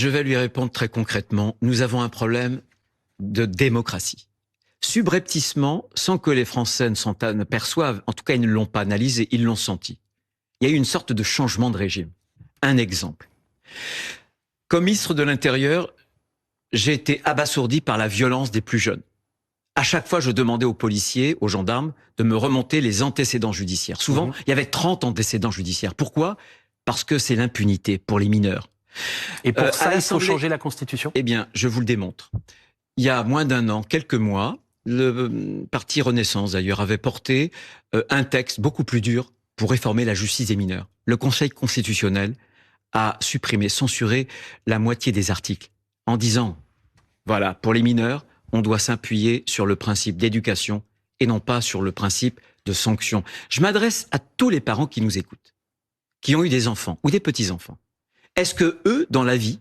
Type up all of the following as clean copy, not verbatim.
Je vais lui répondre très concrètement. Nous avons un problème de démocratie. Subrepticement, sans que les Français ne perçoivent, en tout cas ils ne l'ont pas analysé, ils l'ont senti. Il y a eu une sorte de changement de régime. Un exemple. Comme ministre de l'Intérieur, j'ai été abasourdi par la violence des plus jeunes. À chaque fois, je demandais aux policiers, aux gendarmes, de me remonter les antécédents judiciaires. Souvent, il y avait 30 antécédents judiciaires. Pourquoi ? Parce que c'est l'impunité pour les mineurs. Et pour ça, il faut changer la Constitution ? Eh bien, je vous le démontre. Il y a moins d'un an, quelques mois, le parti Renaissance, d'ailleurs, avait porté un texte beaucoup plus dur pour réformer la justice des mineurs. Le Conseil constitutionnel a supprimé, censuré la moitié des articles en disant, voilà, pour les mineurs, on doit s'appuyer sur le principe d'éducation et non pas sur le principe de sanction. Je m'adresse à tous les parents qui nous écoutent, qui ont eu des enfants ou des petits-enfants. Est-ce que eux, dans la vie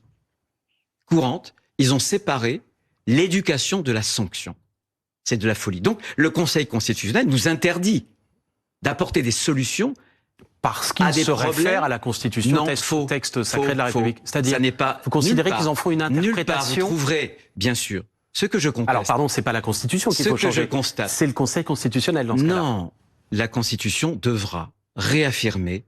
courante, ils ont séparé l'éducation de la sanction? C'est de la folie. Donc, le Conseil constitutionnel nous interdit d'apporter des solutions parce qu'il se réfère à la Constitution, texte sacré de la République. C'est-à-dire, vous considérez qu'ils en font une interprétation. Nulle part, vous trouverez, bien sûr, ce que je conteste. Alors, pardon, c'est pas la Constitution qu'il faut changer. C'est le Conseil constitutionnel dans ce cas-là. Non, la Constitution devra réaffirmer,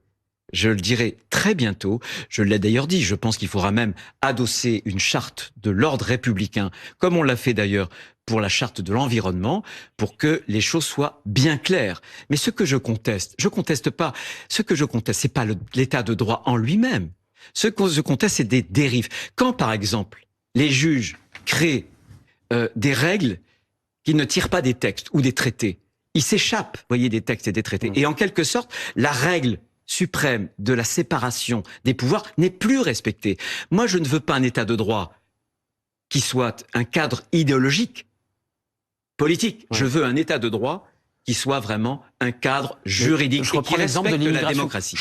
je le dirai très bientôt, je l'ai d'ailleurs dit, je pense qu'il faudra même adosser une charte de l'ordre républicain, comme on l'a fait d'ailleurs pour la charte de l'environnement, pour que les choses soient bien claires. Mais ce que je conteste pas, ce que je conteste, c'est pas l'état de droit en lui-même. Ce que je conteste, c'est des dérives. Quand, par exemple, les juges créent des règles qui ne tirent pas des textes ou des traités, ils s'échappent, vous voyez, des textes et des traités. Et en quelque sorte, la règle suprême de la séparation des pouvoirs n'est plus respectée. Moi, je ne veux pas un état de droit qui soit un cadre idéologique, politique. Ouais. Je veux un état de droit qui soit vraiment un cadre juridique et qui respecte la démocratie.